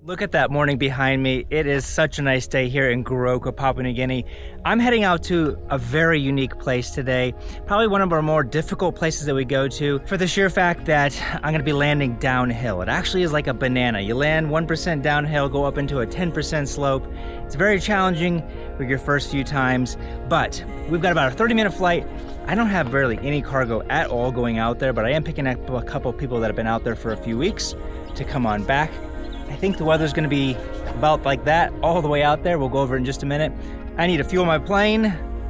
Look at that morning behind me. It is such a nice day here in Goroka, Papua New Guinea. I'm heading out to a very unique place today. Probably one of our more difficult places that we go to for the sheer fact that I'm gonna be landing downhill. It actually is like a banana. You land 1% downhill, go up into a 10% slope. It's very challenging for your first few times, but we've got about a 30-minute flight. I don't have barely any cargo at all going out there, but I am picking up a couple of people that have been out there for a few weeks to come on back. I think the weather's gonna be about like that all the way out there. We'll go over it in just a minute. I need to fuel my plane.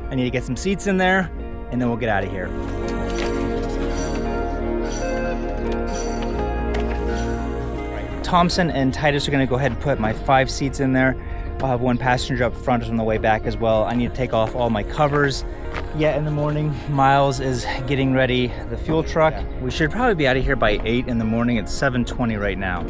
I need to get some seats in there, and then we'll get out of here. Right. Thompson and Titus are gonna go ahead and put my 5 seats in there. I'll have 1 passenger up front on the way back as well. I need to take off all my covers yet in the morning. Miles is getting ready the fuel truck. We should probably be out of here by 8 in the morning. It's 7:20 right now.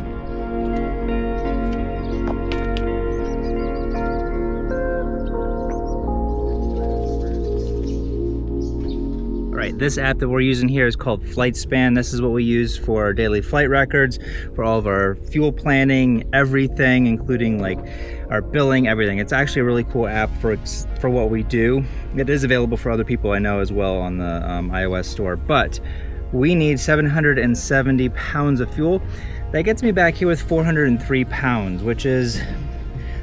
This app that we're using here is called FlightSpan. This is what we use for our daily flight records, for all of our fuel planning, everything, including like our billing, everything. It's actually a really cool app for what we do. It is available for other people I know as well on the iOS store, but we need 770 pounds of fuel. That gets me back here with 403 pounds, which is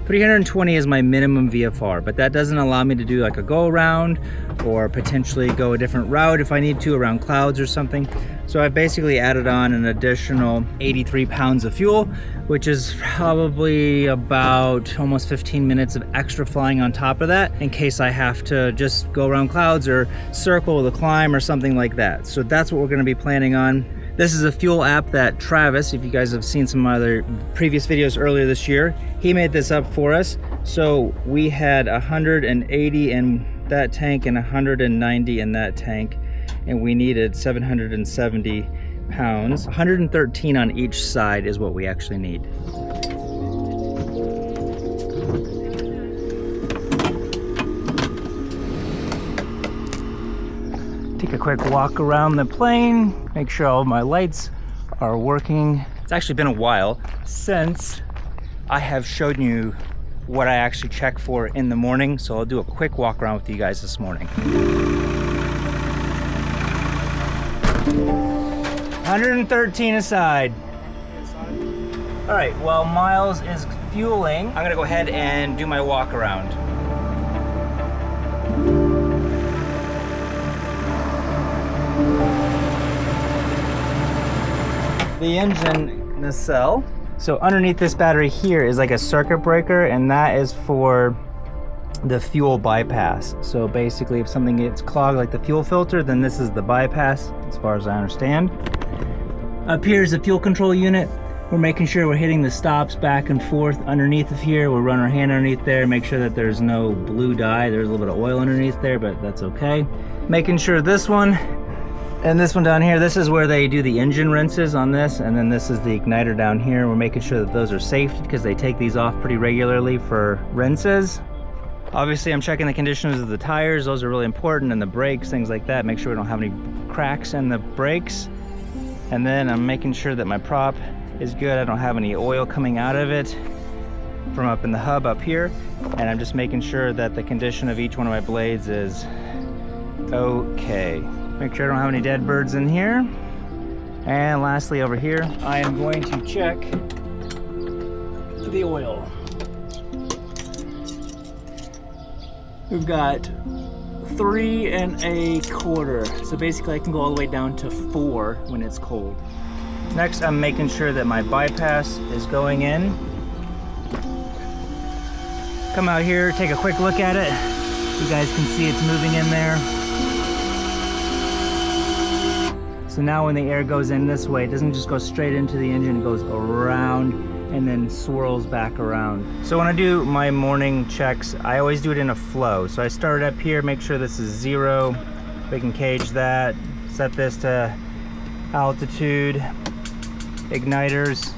320 is my minimum VFR, but that doesn't allow me to do like a go around or potentially go a different route if I need to around clouds or something. So I basically added on an additional 83 pounds of fuel, which is probably about almost 15 minutes of extra flying on top of that in case I have to just go around clouds or circle the climb or something like that. So that's what we're gonna be planning on. This is a fuel app that Travis, if you guys have seen some other previous videos earlier this year, he made this up for us. So we had 180 in that tank and 190 in that tank, and we needed 770 pounds. 113 on each side is what we actually need. Take a quick walk around the plane, make sure all of my lights are working. It's actually been a while since I have shown you what I actually check for in the morning, so I'll do a quick walk around with you guys this morning. 113 aside. All right, while Miles is fueling, I'm gonna go ahead and do my walk around. The engine nacelle. So underneath this battery here is like a circuit breaker, and that is for the fuel bypass. So basically if something gets clogged like the fuel filter, then this is the bypass as far as I understand. Up here is the fuel control unit. We're making sure we're hitting the stops back and forth. Underneath of here, we'll run our hand underneath there, make sure that there's no blue dye. There's a little bit of oil underneath there, but that's okay. Making sure this one and this one down here, this is where they do the engine rinses on this, and then this is the igniter down here. We're making sure that those are safe because they take these off pretty regularly for rinses. Obviously, I'm checking the conditions of the tires. Those are really important, and the brakes, things like that. Make sure we don't have any cracks in the brakes. And then I'm making sure that my prop is good. I don't have any oil coming out of it from up in the hub up here. And I'm just making sure that the condition of each one of my blades is okay. Make sure I don't have any dead birds in here. And lastly over here, I am going to check the oil. We've got 3 1/4. So basically I can go all the way down to 4 when it's cold. Next, I'm making sure that my bypass is going in. Come out here, take a quick look at it. You guys can see it's moving in there. So now when the air goes in this way, it doesn't just go straight into the engine, it goes around and then swirls back around. So when I do my morning checks, I always do it in a flow. So I start up here, make sure this is 0. We can cage that, set this to altitude, igniters.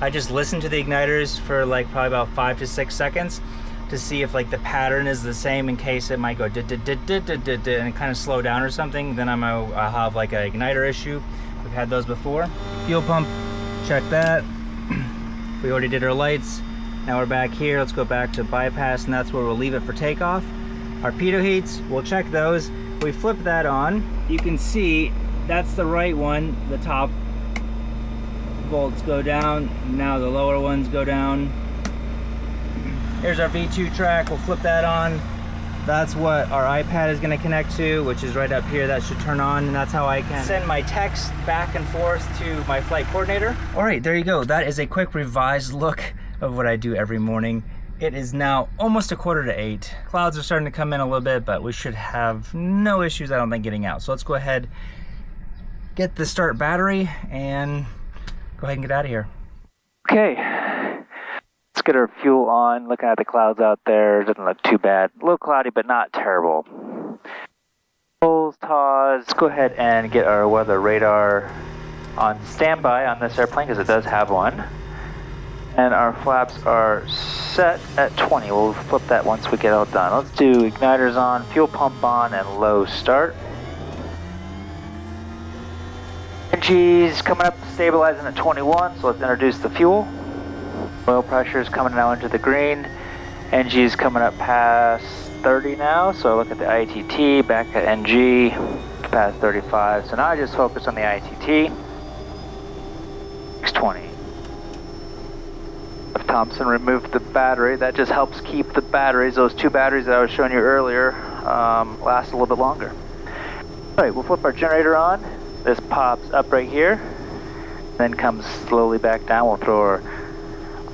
I just listen to the igniters for like probably about 5 to 6 seconds to see if like the pattern is the same, in case it might go and kind of slow down or something. Then I'll have like an igniter issue. We've had those before. Fuel pump, check that. We already did our lights. Now we're back here. Let's go back to bypass, and that's where we'll leave it for takeoff. Our pitot heats, we'll check those. We flip that on. You can see that's the right one. The top volts go down. Now the lower ones go down. Here's our V2 track. We'll flip that on. That's what our iPad is going to connect to, which is right up here. That should turn on, and that's how I can send my text back and forth to my flight coordinator. All right, there you go. That is a quick revised look of what I do every morning. It is now almost 7:45. Clouds are starting to come in a little bit, but we should have no issues, I don't think, getting out. So let's go ahead, get the start battery, and go ahead and get out of here. Okay. Let's get our fuel on. Looking at the clouds out there, doesn't look too bad. A little cloudy, but not terrible. Let's go ahead and get our weather radar on standby on this airplane, because it does have one. And our flaps are set at 20. We'll flip that once we get all done. Let's do igniters on, fuel pump on, and low start. NG's coming up, stabilizing at 21, so let's introduce the fuel. Oil pressure is coming now into the green. NG is coming up past 30 now, so look at the ITT, back at NG, past 35. So now I just focus on the ITT. 620. If Thompson removed the battery, that just helps keep the batteries, those two batteries that I was showing you earlier, last a little bit longer. All right, we'll flip our generator on. This pops up right here, then comes slowly back down. We'll throw our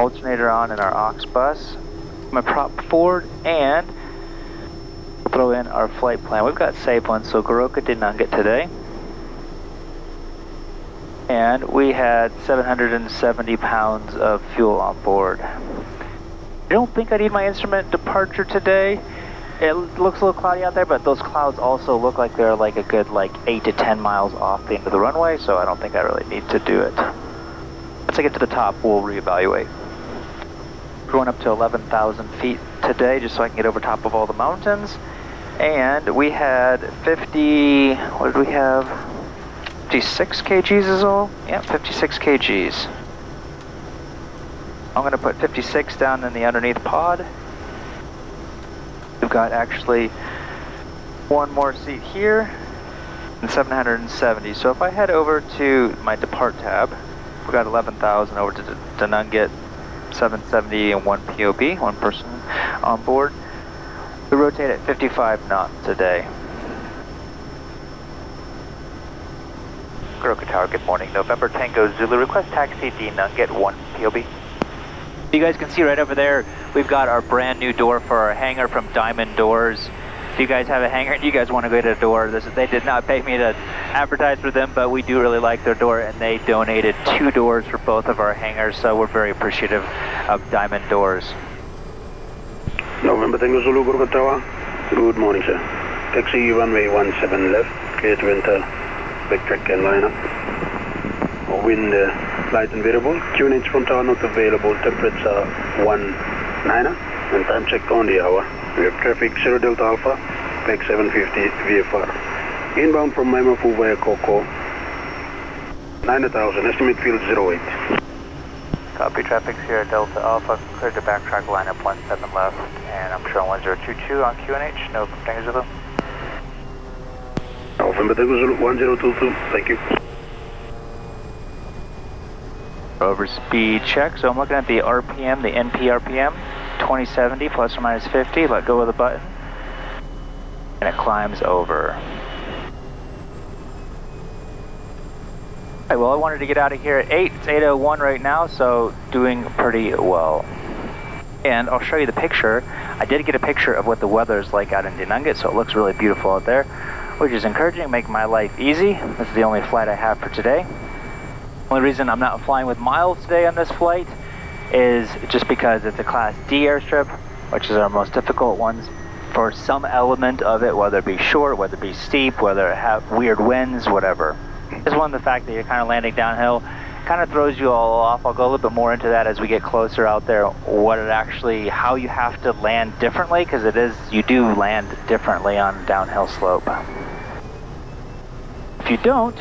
alternator on in our aux bus. I'm gonna prop forward and throw in our flight plan. We've got safe ones, so Goroka did not get today. And we had 770 pounds of fuel on board. I don't think I need my instrument departure today. It looks a little cloudy out there, but those clouds also look like they're like a good 8 to 10 miles off the end of the runway, so I don't think I really need to do it. Once I get to the top, we'll reevaluate. We're going up to 11,000 feet today, just so I can get over top of all the mountains. And we had 50, what did we have? 56 kgs is all? Yeah, 56 kgs. I'm gonna put 56 down in the underneath pod. We've got actually one more seat here, and 770. So if I head over to my depart tab, we got 11,000 over to Denunget, 770 and one POB, one person on board. We rotate at 55 knots today. Goroka Tower, good morning. November Tango Zulu, request taxi Denunget, one POB. You guys can see right over there, we've got our brand new door for our hangar from Diamond Doors. If you guys have a hangar and you guys want to go to a door, they did not pay me to advertise for them, but we do really like their door, and they donated 2 doors for both of our hangars, so we're very appreciative of Diamond Doors. November Tango Zulu, Goroka Tower. Good morning, sir. Taxi runway 17 left, clear to enter, backtrack and line up. Wind light and variable. QNH from tower not available. Temperature 19er and time check on the hour. We have traffic 0 Delta Alpha, PEG 750 VFR. Inbound from Maimafu via Coco. 9,000, estimate field 08. Copy, traffic 0 Delta Alpha, clear to backtrack line up 17 left, and I'm showing 1022 on QNH, no Tango Zulu. November Tango Zulu 1022, thank you. Over speed check, so I'm looking at the RPM, the NP RPM, 2070 plus or minus 50, let go of the button, and it climbs over. Alright, well I wanted to get out of here at 8, it's 8:01 right now, so doing pretty well. And I'll show you the picture. I did get a picture of what the weather is like out in Denunget, so it looks really beautiful out there, which is encouraging, making my life easy. This is the only flight I have for today. The only reason I'm not flying with miles today on this flight is just because it's a Class D airstrip, which is our most difficult ones. For some element of it, whether it be short, whether it be steep, whether it have weird winds, whatever. Just one of the fact that you're kind of landing downhill kind of throws you all off. I'll go a little bit more into that as we get closer out there, what it actually, how you have to land differently, because you do land differently on a downhill slope. If you don't,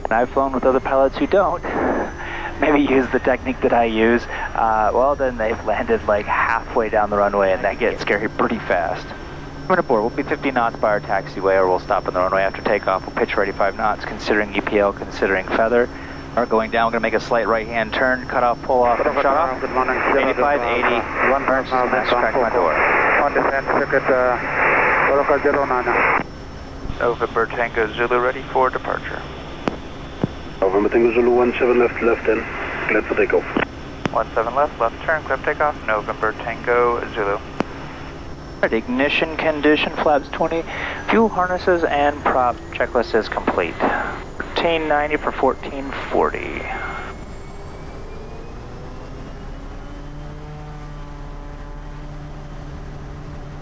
and I've flown with other pilots who don't, maybe use the technique that I use, well then they've landed like halfway down the runway and that gets scary pretty fast. Coming aboard, we'll be 50 knots by our taxiway, or we'll stop on the runway after takeoff. We'll pitch for 85 knots, considering EPL, considering feather. We're going down, we're going to make a slight right-hand turn, cut off, pull off, and shut off. 85, 80, 1 burst, and that's crack my door. On descent, ticket, Goroka 09. November Tango Zulu ready for departure. November Tango Zulu 17 left in, cleared for takeoff. 17 left turn, clear for takeoff, November Tango Zulu. Ignition condition, flaps 20, fuel harnesses and prop checklist is complete. 1490 for 1440.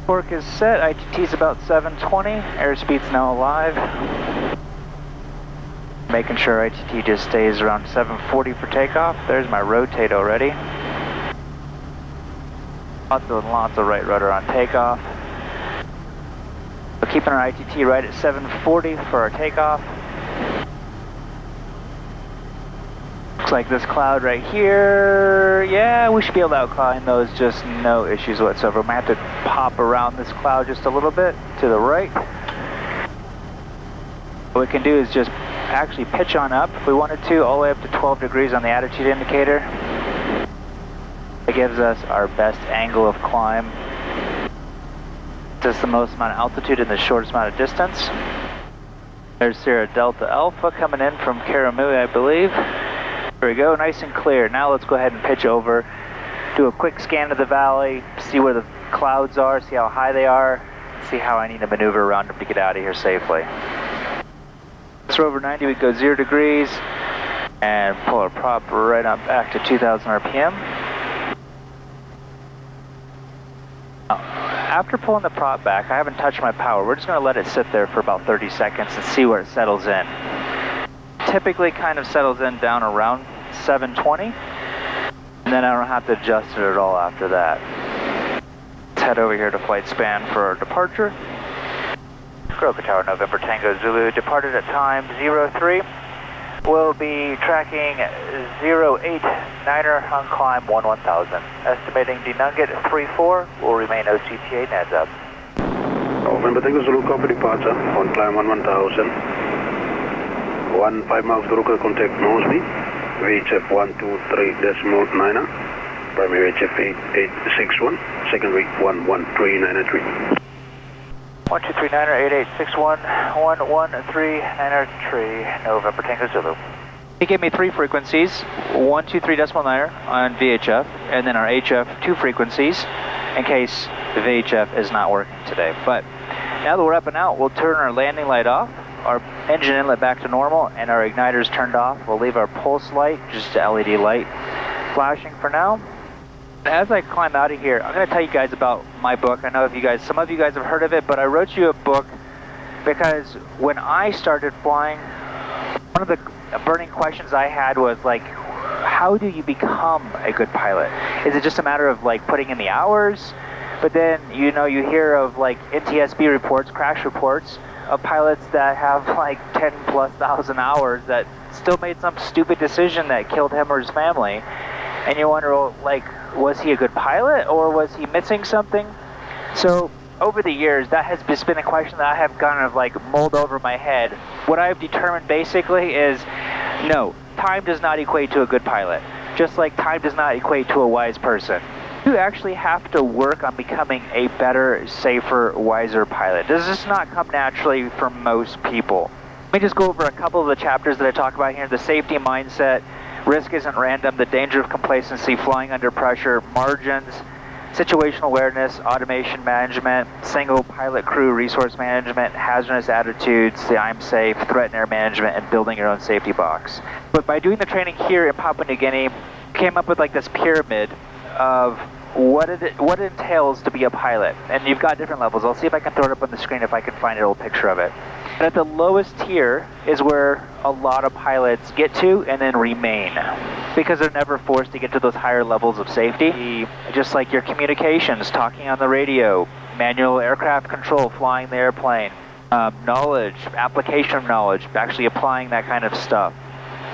Torque is set, ITT is about 720, airspeed's now alive. Making sure ITT just stays around 740 for takeoff. There's my rotate already. Lots of right rudder on takeoff. We're keeping our ITT right at 740 for our takeoff. Looks like this cloud right here, yeah, we should be able to outclimb those, just no issues whatsoever. We might have to pop around this cloud just a little bit to the right. What we can do is just actually pitch on up if we wanted to, all the way up to 12 degrees on the attitude indicator. It gives us our best angle of climb. Just the most amount of altitude in the shortest amount of distance. There's Sierra Delta Alpha coming in from Karamui, I believe. There we go, nice and clear. Now let's go ahead and pitch over, do a quick scan of the valley, see where the clouds are, see how high they are, see how I need to maneuver around them to get out of here safely. So over 90, we go 0 degrees and pull our prop right on back to 2000 RPM. After pulling the prop back, I haven't touched my power. We're just going to let it sit there for about 30 seconds and see where it settles in. Typically kind of settles in down around 720, and then I don't have to adjust it at all after that. Let's head over here to flight span for our departure. Goroka Tower, November Tango Zulu, departed at time 03. We'll be tracking 089er on climb 1000. Estimating denugget 34, will remain OCTA NADS up. November Tango Zulu, copy departure, on climb 1000. 15 miles Goroka, contact Nosby, VHF 123.9er, primary VHF 8861, secondary 11393. 1239er 8861, 11393, November Tango Zulu. He gave me 3 frequencies, 123.9er on VHF, and then our HF 2 frequencies, in case the VHF is not working today. But now that we're up and out, we'll turn our landing light off, our engine inlet back to normal, and our igniters turned off. We'll leave our pulse light, just an LED light, flashing for now. As I climb out of here, I'm going to tell you guys about my book. I know some of you guys have heard of it, but I wrote you a book because when I started flying, one of the burning questions I had was like, how do you become a good pilot? Is it just a matter of like putting in the hours? But then, you know, you hear of like NTSB reports, crash reports of pilots that have like 10,000+ hours that still made some stupid decision that killed him or his family. And you wonder, well, like, was he a good pilot or was he missing something? So over the years, that has just been a question that I have kind of like mulled over my head. What I've determined basically is, no, time does not equate to a good pilot. Just like time does not equate to a wise person. You actually have to work on becoming a better, safer, wiser pilot. Does this not come naturally for most people? Let me just go over a couple of the chapters that I talk about here. The safety mindset, risk isn't random, the danger of complacency, flying under pressure, margins, situational awareness, automation management, single pilot crew resource management, hazardous attitudes, the I'm safe, threat and air management, and building your own safety box. But by doing the training here in Papua New Guinea, came up with like this pyramid of what it entails to be a pilot. And you've got different levels. I'll see if I can throw it up on the screen if I can find an old picture of it. And at the lowest tier is where a lot of pilots get to and then remain, because they're never forced to get to those higher levels of safety. Just like your communications, talking on the radio, manual aircraft control, flying the airplane, knowledge, application of knowledge, actually applying that kind of stuff.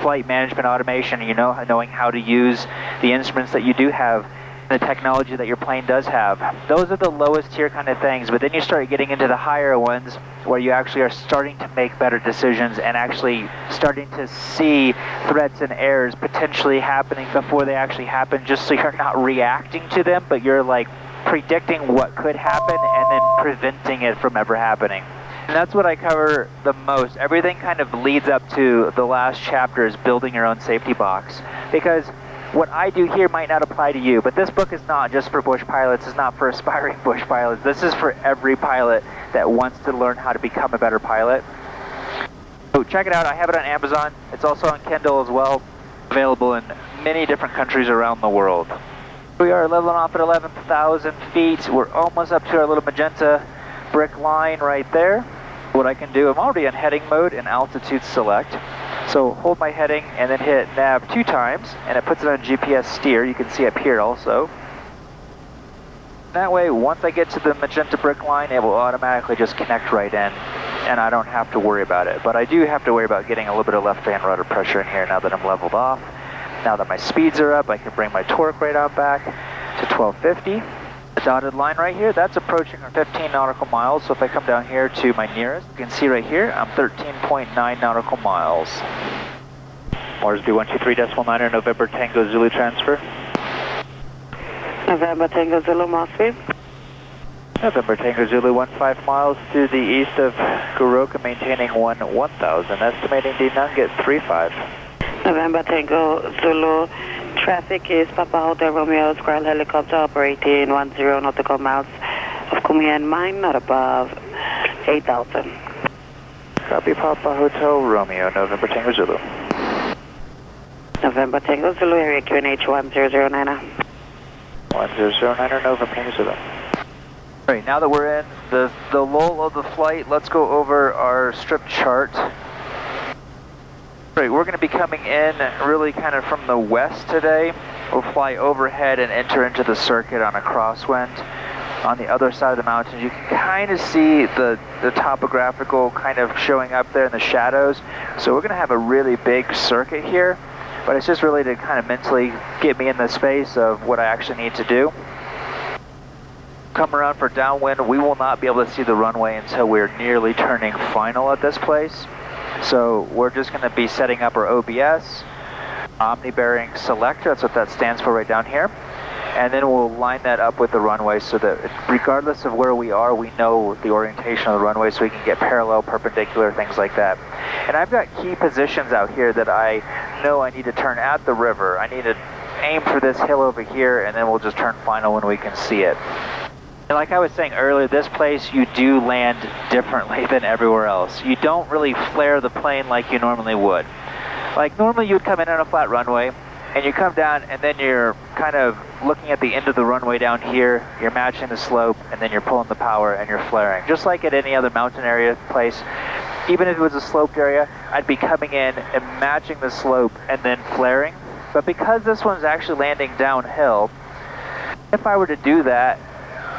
flight management automation, you know, knowing how to use the instruments that you do have, the technology that your plane does have. Those are the lowest tier kind of things, but then you start getting into the higher ones where you actually are starting to make better decisions and actually starting to see threats and errors potentially happening before they actually happen, just so you're not reacting to them, but you're like predicting what could happen and then preventing it from ever happening. And that's what I cover the most. Everything kind of leads up to the last chapter, is building your own safety box. Because what I do here might not apply to you, but this book is not just for bush pilots, it's not for aspiring bush pilots. This is for every pilot that wants to learn how to become a better pilot. So check it out, I have it on Amazon. It's also on Kindle as well, available in many different countries around the world. We are leveling off at 11,000 feet. We're almost up to our little magenta brick line right there. What I can do, I'm already in heading mode and altitude select. So hold my heading and then hit nav 2 times, and it puts it on GPS steer. You can see up here also. That way, once I get to the magenta brick line, it will automatically just connect right in, and I don't have to worry about it. But I do have to worry about getting a little bit of left-hand rudder pressure in here now that I'm leveled off. Now that my speeds are up, I can bring my torque rate on back to 1250. The dotted line right here, that's approaching our 15 nautical miles. So if I come down here to my nearest, you can see right here, I'm 13.9 nautical miles. Moresby 123.9 November Tango Zulu transfer. November Tango Zulu Moresby. November Tango Zulu 15 miles to the east of Goroka, maintaining 1000, estimating D Nugget 35. November Tango Zulu. Traffic is Papa Hotel Romeo Squirrel helicopter operating 10 nautical miles of command mine, not above 8,000. Copy Papa Hotel Romeo, November Tango Zulu. November Tango Zulu, area QNH 1009. 1009 November Tango Zulu. Alright, now that we're in the lull of the flight, let's go over our strip chart. Right, we're going to be coming in really kind of from the west today. We'll fly overhead and enter into the circuit on a crosswind. On the other side of the mountains, you can kind of see the topographical kind of showing up there in the shadows. So we're going to have a really big circuit here, but it's just really to kind of mentally get me in the space of what I actually need to do. Come around for downwind, we will not be able to see the runway until we're nearly turning final at this place. So we're just going to be setting up our OBS, Omni-bearing selector, that's what that stands for right down here. And then we'll line that up with the runway so that regardless of where we are, we know the orientation of the runway so we can get parallel, perpendicular, things like that. And I've got key positions out here that I know I need to turn at the river. I need to aim for this hill over here, and then we'll just turn final when we can see it. And like I was saying earlier, this place you do land differently than everywhere else. You don't really flare the plane like you normally would. Like normally you'd come in on a flat runway, and you come down and then you're kind of looking at the end of the runway down here, you're matching the slope, and then you're pulling the power and you're flaring. Just like at any other mountain area place, even if it was a sloped area, I'd be coming in and matching the slope and then flaring. But because this one's actually landing downhill, if I were to do that,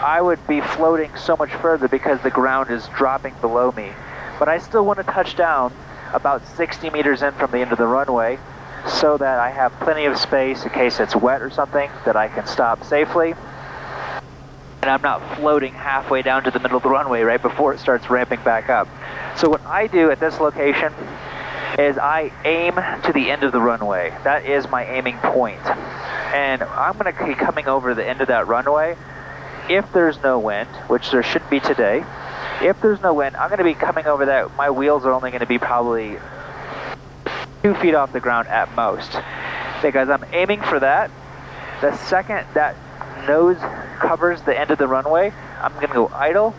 I would be floating so much further because the ground is dropping below me. But I still want to touch down about 60 meters in from the end of the runway so that I have plenty of space in case it's wet or something that I can stop safely. And I'm not floating halfway down to the middle of the runway right before it starts ramping back up. So what I do at this location is I aim to the end of the runway. That is my aiming point. And I'm going to be coming over the end of that runway. If there's no wind, which there should be today, if there's no wind, I'm going to be coming over that. My wheels are only going to be probably 2 feet off the ground at most, because I'm aiming for that. The second that nose covers the end of the runway, I'm going to go idle,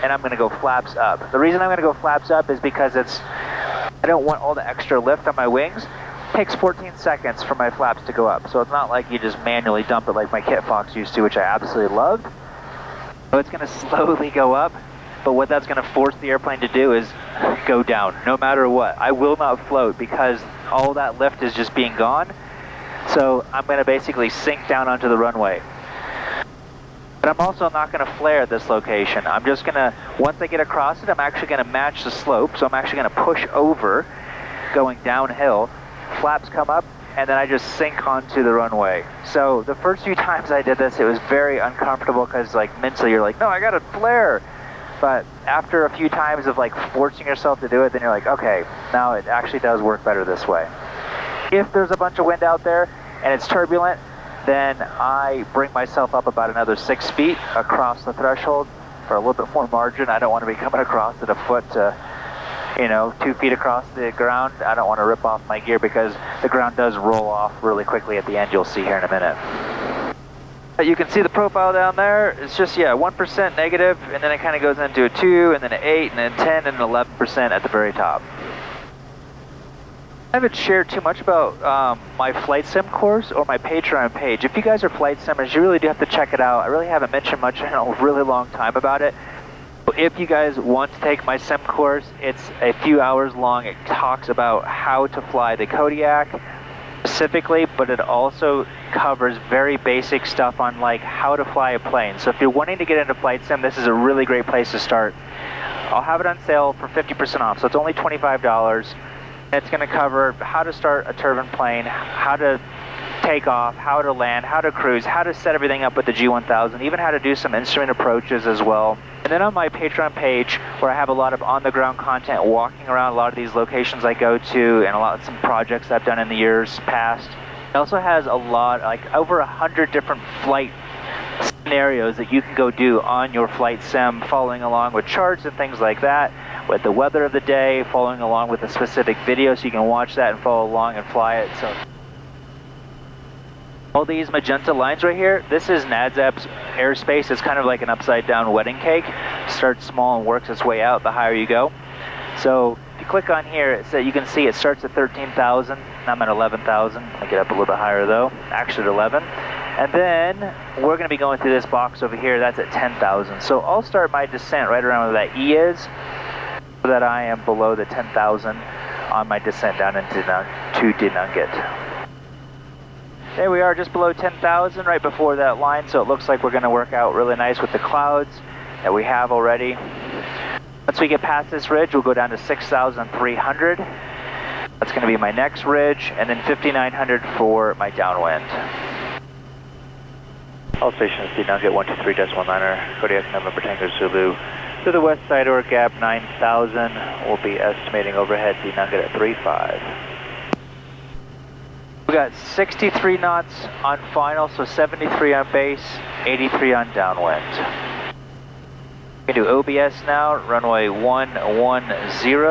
and I'm going to go flaps up. The reason I'm going to go flaps up is because I don't want all the extra lift on my wings. It takes 14 seconds for my flaps to go up, so it's not like you just manually dump it like my Kit Fox used to, which I absolutely loved. So it's going to slowly go up, but what that's going to force the airplane to do is go down, no matter what. I will not float because all that lift is just being gone. So I'm going to basically sink down onto the runway. But I'm also not going to flare at this location. I'm just going to, once I get across it, I'm actually going to match the slope. So I'm actually going to push over, going downhill, flaps come up, and then I just sink onto the runway. So the first few times I did this, it was very uncomfortable because like mentally you're like, no, I gotta flare. But after a few times of like forcing yourself to do it, then you're like, okay, now it actually does work better this way. If there's a bunch of wind out there and it's turbulent, then I bring myself up about another 6 feet across the threshold for a little bit more margin. I don't want to be coming across at a foot to, 2 feet across the ground. I don't want to rip off my gear because the ground does roll off really quickly at the end. You'll see here in a minute. You can see the profile down there. It's just, 1% negative, and then it kind of goes into a 2, and then an 8, and then 10, and 11% at the very top. I haven't shared too much about my flight sim course or my Patreon page. If you guys are flight simmers, you really do have to check it out. I really haven't mentioned much in a really long time about it. If you guys want to take my sim course, it's a few hours long. It talks about how to fly the Kodiak specifically, but it also covers very basic stuff on like how to fly a plane. So if you're wanting to get into flight sim, this is a really great place to start. I'll have it on sale for 50% off, so it's only $25. It's going to cover how to start a turbine plane, how to take off, how to land, how to cruise, how to set everything up with the G1000, even how to do some instrument approaches as well. And then on my Patreon page, where I have a lot of on-the-ground content, walking around a lot of these locations I go to, and some projects I've done in the years past. It also has a lot, like over 100 different flight scenarios that you can go do on your flight sim, following along with charts and things like that, with the weather of the day, following along with a specific video, so you can watch that and follow along and fly it. So all these magenta lines right here, this is NADZAB's airspace. It's kind of like an upside down wedding cake. Starts small and works its way out the higher you go. So if you click on here, you can see it starts at 13,000. I'm at 11,000. I get up a little bit higher though, actually at 11. And then we're going to be going through this box over here. That's at 10,000. So I'll start my descent right around where that E is, so that I am below the 10,000 on my descent down into Nugget. There we are, just below 10,000, right before that line, so it looks like we're going to work out really nice with the clouds that we have already. Once we get past this ridge, we'll go down to 6,300. That's going to be my next ridge, and then 5,900 for my downwind. All stations, D Nugget 123.19er, Kodiak November Tango Zulu. To the west side or gap 9,000, we'll be estimating overhead D Nugget at 3.5. We got 63 knots on final, so 73 on base, 83 on downwind. We can do OBS now, runway 110.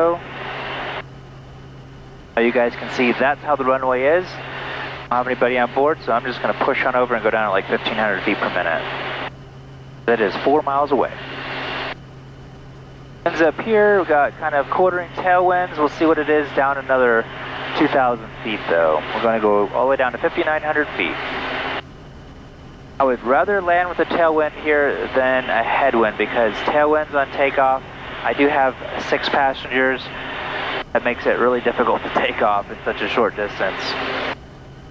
Now you guys can see that's how the runway is. I don't have anybody on board, so I'm just going to push on over and go down at like 1,500 feet per minute. That is 4 miles away. Winds up here, we got kind of quartering tailwinds. We'll see what it is down another 2,000 feet though. We're going to go all the way down to 5,900 feet. I would rather land with a tailwind here than a headwind, because tailwinds on takeoff, I do have 6 passengers. That makes it really difficult to take off in such a short distance.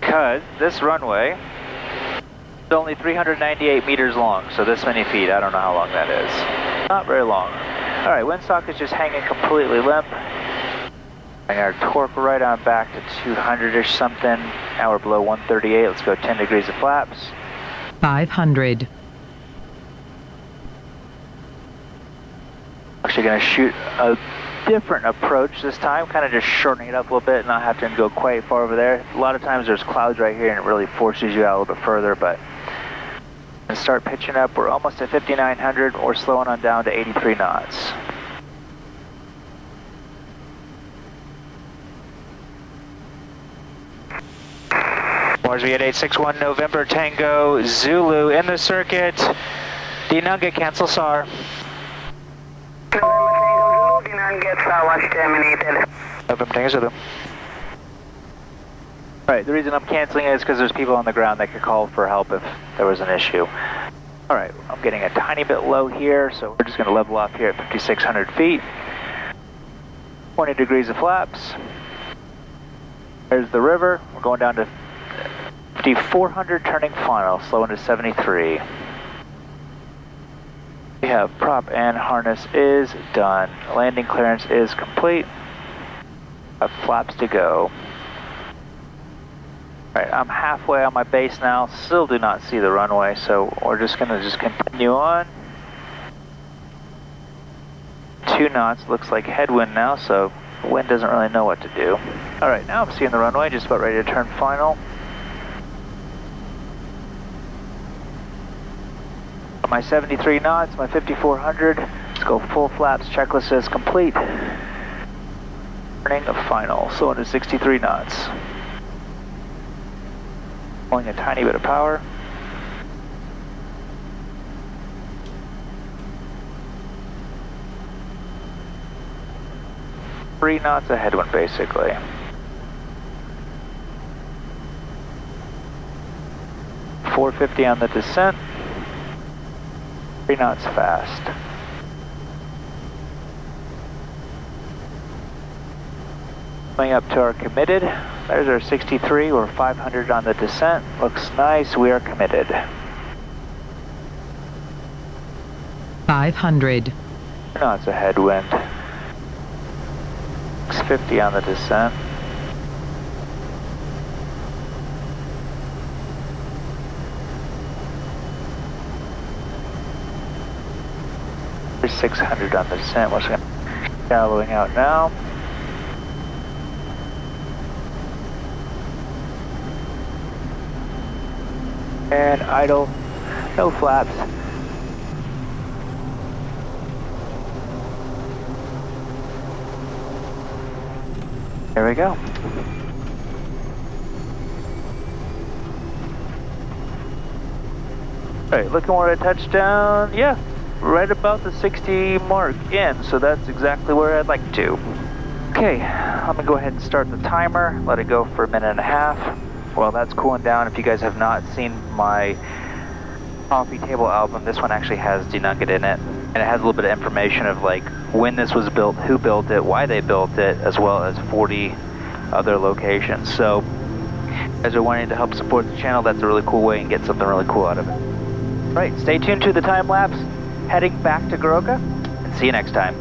Because this runway is only 398 meters long, so this many feet, I don't know how long that is. Not very long. Alright, windsock is just hanging completely limp. Bring our torque right on back to 200-ish something. Now we're below 138. Let's go 10 degrees of flaps. 500. Actually going to shoot a different approach this time, kind of just shortening it up a little bit, not having to go quite far over there. A lot of times there's clouds right here and it really forces you out a little bit further, but and start pitching up. We're almost at 5,900. We're slowing on down to 83 knots. Mars V at 861 November Tango Zulu in the circuit. D Nugget, cancel SAR. November Tango Zulu, D Nugget, SAR was terminated. November Tango Zulu. Alright, the reason I'm canceling it is because there's people on the ground that could call for help if there was an issue. Alright, I'm getting a tiny bit low here, so we're just going to level off here at 5,600 feet. 20 degrees of flaps. There's the river. We're going down to 5,400, turning final, slow into 73. We have prop and harness is done. Landing clearance is complete. Flaps to go. All right, I'm halfway on my base now. Still do not see the runway, so we're just gonna continue on. 2 knots, looks like headwind now, so the wind doesn't really know what to do. All right, now I'm seeing the runway, just about ready to turn final. My 73 knots, my 5400. Let's go full flaps. Checklist is complete. Turning final. Cylinder 63 knots. Pulling a tiny bit of power. Three knots of headwind, basically. .450 on the descent. 3 knots fast. Coming up to our committed. There's our 63. We're 500 on the descent. Looks nice. We are committed. 500. 2 knots of headwind. 650 on the descent. There's 600 on the descent. We're just going to shallowing out now. And idle, no flaps. There we go. All right, looking where I touched down. Yeah, right about the 60 mark in, so that's exactly where I'd like to. Okay, I'm gonna go ahead and start the timer, let it go for 1.5 minutes. While that's cooling down, if you guys have not seen my coffee table album, this one actually has Denugget in it, and it has a little bit of information of like when this was built, who built it, why they built it, as well as 40 other locations. So, if you guys are wanting to help support the channel, that's a really cool way and get something really cool out of it. All right, stay tuned to the time lapse, heading back to Goroka, and see you next time.